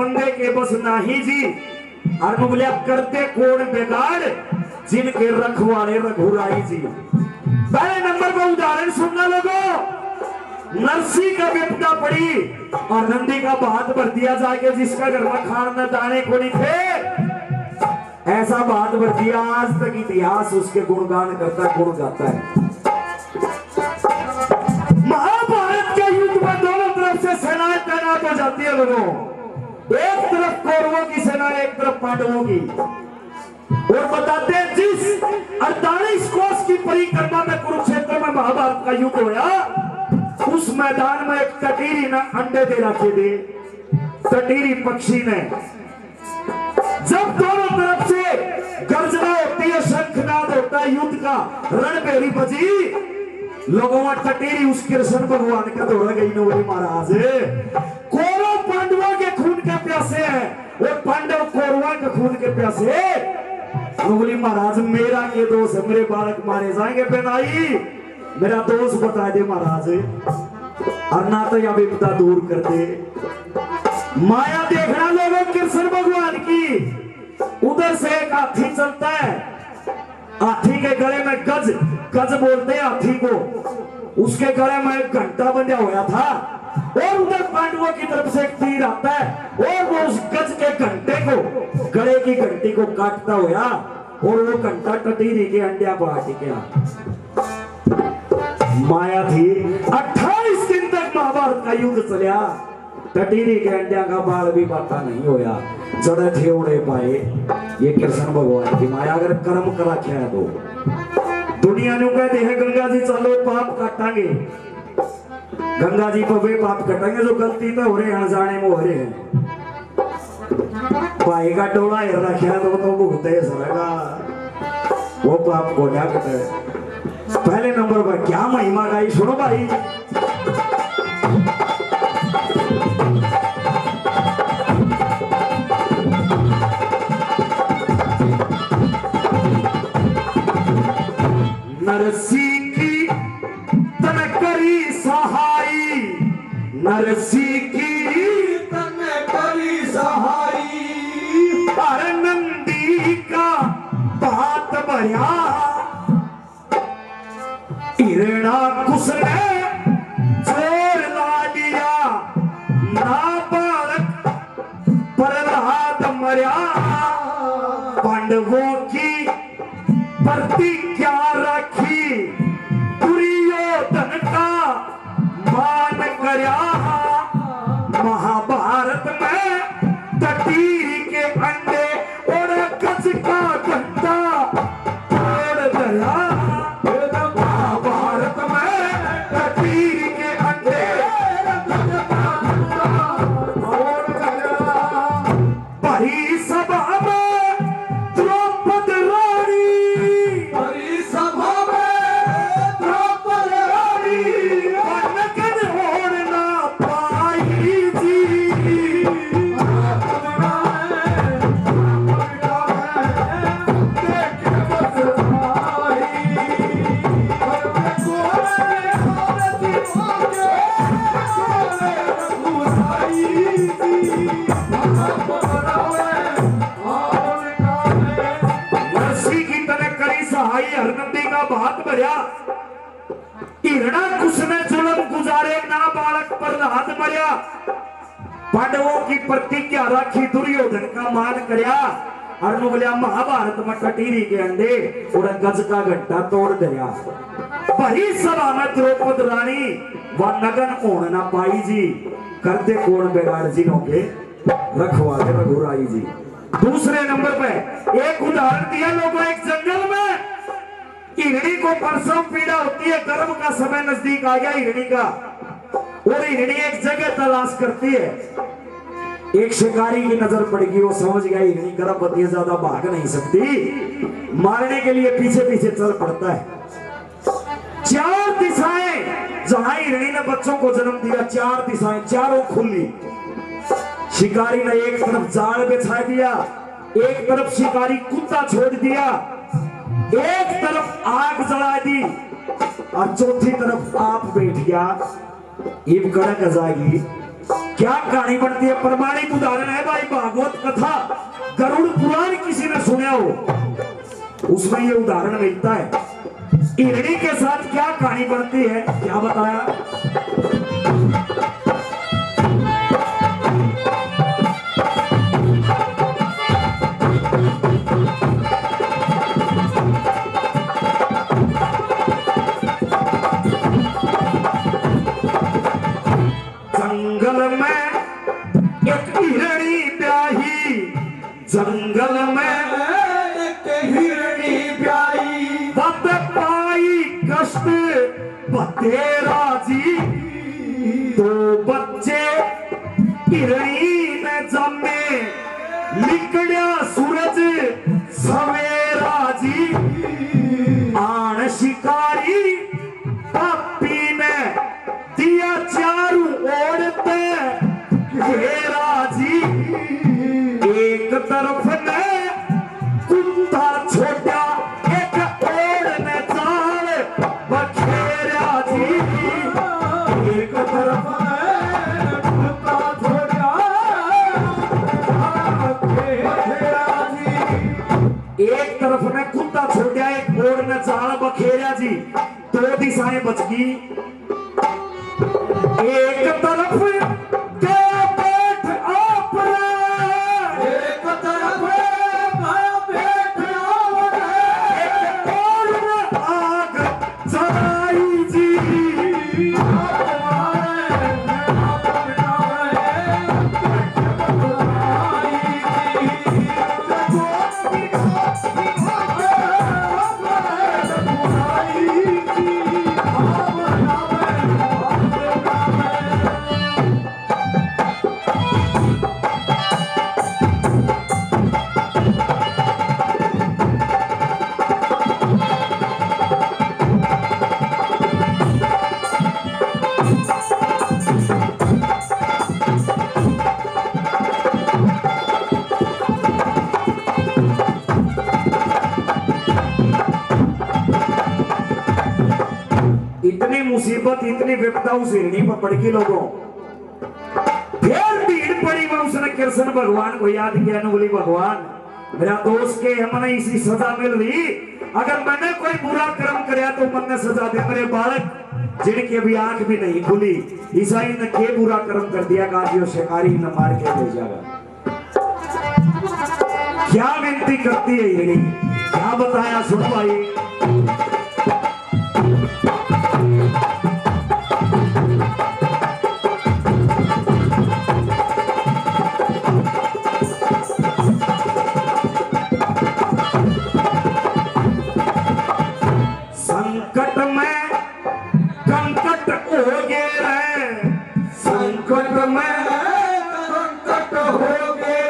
बंदे के बस नाही जी। और बोलिया करते कौन बिगाड़ जिनके रखवाले रघुराई जी। पहले नंबर पर उदाहरण सुनना लोगों। नरसी का विपदा पड़ी और नंदी का भात भर दिया जाके, जिसका घर में खाना दाने को नहीं थे, ऐसा बात भर दिया। आज तक इतिहास उसके गुणगान करता, गुण गाता है। महाभारत के युद्ध में दोनों तरफ से सेनाएं तैनात हो जाती है लोगों। एक तरफ कौरवों की सेना, एक तरफ पांडवों की। और बताते हैं जिस 48 कोस की परिक्रमा में कुरुक्षेत्र में महाभारत का युद्ध होया, उस मैदान में एक टटीरी ने अंडे दे रखे थे। टटीरी पक्षी ने जब दोनों तरफ से गर्जना होती है, शंखनाद होता है, युद्ध का रणभेरी बजी, लोगों में टटीरी उस कृष्ण भगवान का दौड़ा गई न बोली महाराज कौरव पांडवों के खून के प्यासे हैं और पांडव कौरवों के खून के प्यासे। बोली महाराज मेरा के दोष है, मेरे बालक मारे जाएंगे बेनाई, मेरा दोष बता दे महाराज, और ना तो यह विपदा दूर कर दे। माया देखना लोगों कृष्ण भगवान की। उधर से एक हाथी चलता है, हाथी के गले में गज, गज बोलते हैं हाथी को, उसके गले में एक घंटा बंधा हुआ था। और उधर पांडवों की तरफ से एक तीर आता है और वो उस गज के घंटे को, गले की घंटी को काटता हुआ, और वो घंटा टटीरी के अंडा पर टिका। माया थी 28 दिन तक महाभारत का युद्ध चलिया, टटीरी के अंडा का बाल भी बाता नहीं होया, जड़े थे उड़े पाए। ये कृष्ण भगवान की माया। अगर कर्म करा क्या है तो दुनिया ने कहते हैं गंगा जी चलो पाप काटांगे, गंगा जी पर वे पाप कटेंगे जो गलती तो हो रहे हैं, अनजाने में हो रहे हैं। भाई का टोला हिर रखा तो भुगते सरेगा, वो पाप को क्या कटे। पहले नंबर पर क्या महिमा गाई सुनो भाई। नरसी की तन करी सहाई, नरसी की तन करी सहाई, पर नंदी का बात भया, हिरणा कुसने चोर ला लिया, ना बालक प्रहलाद मर्या, पांडवों की प्रतिज्ञा रखी, दुर्योधन का मान करया, महाभारत में टटीरी के अंडे और गज का घंटा तोड़ गया। महाभारत में टटीरी के अंडे तोड़ गया। भरी सभा में द्रौपदी रानी, हरी सभा में द्रौपदी रानी, बनकर होना पाई जी। नरसी की तरह करी सहाई, हरनंदी का भात भरिया, हिरणा कुसने जुलम गुजारे, ना बालक प्रहलाद मर्या, पांडवों की प्रतिज्ञा रखी, दुर्योधन का मान करया, और बोलिया महाभारत में टटीरी के अंडे और गज का घंटा तोड़ दिया। भरी सभा में द्रौपदी रानी व नगन होन ना पाई जी, करते कौन बिगाड़ जिनों के रखवाले रघुराई जी। दूसरे नंबर पे एक उदाहरण दिया लोगों। एक जंगल में हिरणी को प्रसव पीड़ा होती है, गर्भ का समय नजदीक आ गया हिरणी का, और हिरणी एक जगह तलाश करती है। एक शिकारी की नजर पड़ेगी, वो समझ गया हिरणी गर्भवती है, ज्यादा भाग नहीं सकती, मारने के लिए पीछे पीछे चल पड़ता है। चार दिशाएं जहां हिरणी ने बच्चों को जन्म दिया, चार दिशाएं चारों खुली। शिकारी ने एक तरफ जाल बिछा दिया, एक तरफ शिकारी कुत्ता छोड़ दिया, एक तरफ आग जला दी, और चौथी तरफ आप बैठ गया। ये कड़क जाएगी, क्या कहानी बनती है? प्रमाणिक उदाहरण है भाई भागवत कथा, गरुड़ पुराण किसी ने सुना हो, उसमें ये उदाहरण मिलता है। हिरणी के साथ क्या कहानी बनती है, क्या बताया? जंगल में एक हिरणी ब्याही, जंगल में एक हिरणी प्याई, तब पाई कष्ट बतेरा जी, दो बच्चे हिरणी ने जमे, लिकड़िया सूरज सवेरा जी, आन शिकारी पापी ने दिया चारू ओढ़ते घेरा जी, एक तरफ ने कुत्ता छोटा, एक ओढ़ ने चाल बखेरा जी, एक तरफ कुत्ता छोटा, बखेरा जी। एक तरफ ने कुत्ता छोटा, एक ओढ़ ने चाल बखेरा जी, दो दिशाएं बच गई। एक तरफ गया बैठ आपरा, एक तरफ बैठ आवरे, एक ओर में आग जलाई जी, इतनी मुसीबत, इतनी विपदा उस हिरणी पर पड़ गई लोगों। फिर भीड़ पड़ी वह, उसने कृष्ण भगवान को याद किया, न बोली भगवान मेरा दोस्त के हमने इसी सजा मिल रही, अगर मैंने कोई बुरा कर्म कराया तो मैंने सजा दे। मेरे बालक जिनकी अभी आंख भी नहीं खुली, ईसाई ने के बुरा कर्म कर दिया, गाजियों शिकारी न मार के भेजा। क्या विनती करती है हिरणी, क्या बताया सुन भाई। संकट में कंकट हो गए रे, संकट में संकट हो गए,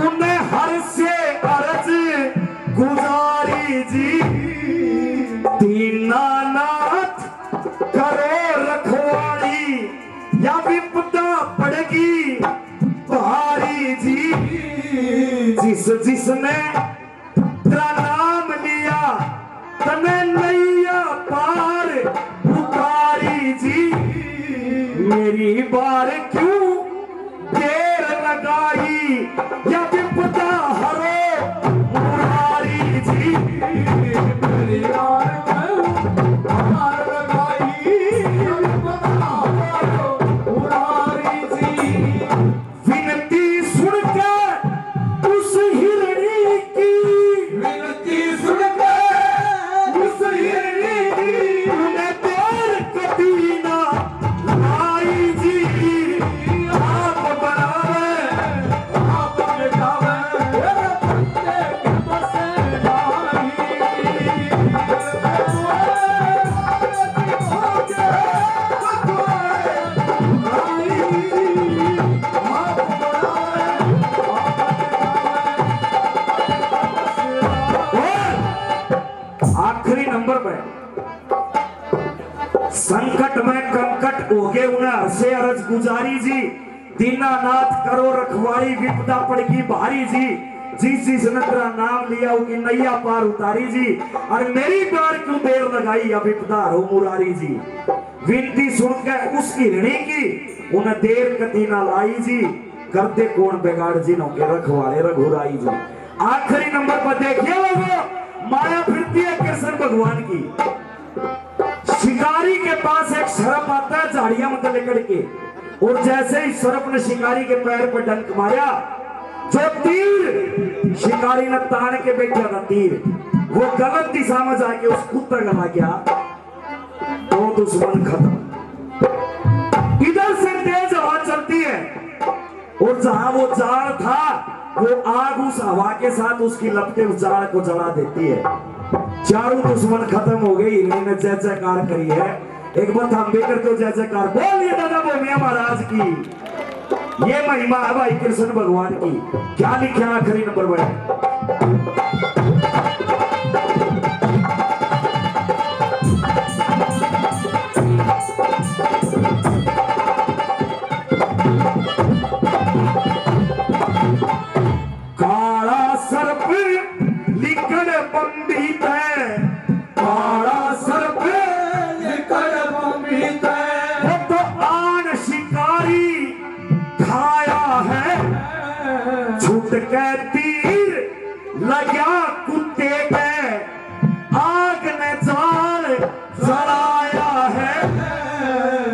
उन्हें हर से अर्ज गुजारी जी, दीनानाथ करो रखवाली, या विपदा पड़ेगी भारी जी, जिसने तेरा नाम लिया तने नैया पार उतारी जी, मेरी बार क्यों देर लगाई, या विपदा हरो मुरारी जी, मेरी यार हार लगाई, उड़ारी जी। विनती सुनकर उस हिरणी की, विनती सुनकर उस हिरणी की, उन्हें देर कभी ना लाई जी, आप बनावे आप मिटावे, बंदे के बसे लाई। आखिरी नंबर पे संकट में कंकट हो गए, उन्हें हर्षे अरज गुजारी जी, दीनानाथ करो रखवाली, विपदा पड़गी भारी जी, जिसने तेरा नाम लिया उनकी नैया पार उतारी जी, और मेरी बार क्यों देर लगाई, या विपदा हो मुरारी जी। विनती सुनकर उस हिरणी की उन्हें देर कती ना लाई जी, करते कौन बिगाड़ जी नो के रखवाले रघुराई जी। आखिरी नंबर पर देखिए लोगों, माया फिरती है कृष्ण भगवान की। शिकारी के पास एक सर्प आता है झाड़ियां में लेकर के, और जैसे ही सर्प ने शिकारी के पैर पर डंक मारा, जो तीर शिकारी ने तान के बैठा था तीर, वो गलत दिशा में जाके उस कुत्ते का लग गया, तो दुश्मन खत्म। इधर से तेज हवा चलती है, और जहां वो जाल था वो आग उस हवा के साथ उसकी लपटें उस जाल को जला देती है। चारों दुश्मन खत्म हो गए। इन्होंने जय जयकार करी है। एक बात हम भी करते हो, जय जयकार बोलिए दादा भोमिया महाराज की। ये महिमा है भाई कृष्ण भगवान की। क्या लिखा आखिरी नंबर पर? काला सर्प लिखण पंडित है, काला सर्प लिखण पंडित है, वो तो आन शिकारी खाया है, छूट के तीर लगा कुत्ते पे, आग ने जाल जलाया है।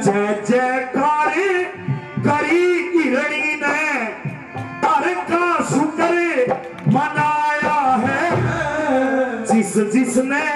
जय जयकार करी हिरणी ने, हर का शुक्र मनाया है। जिस जिसने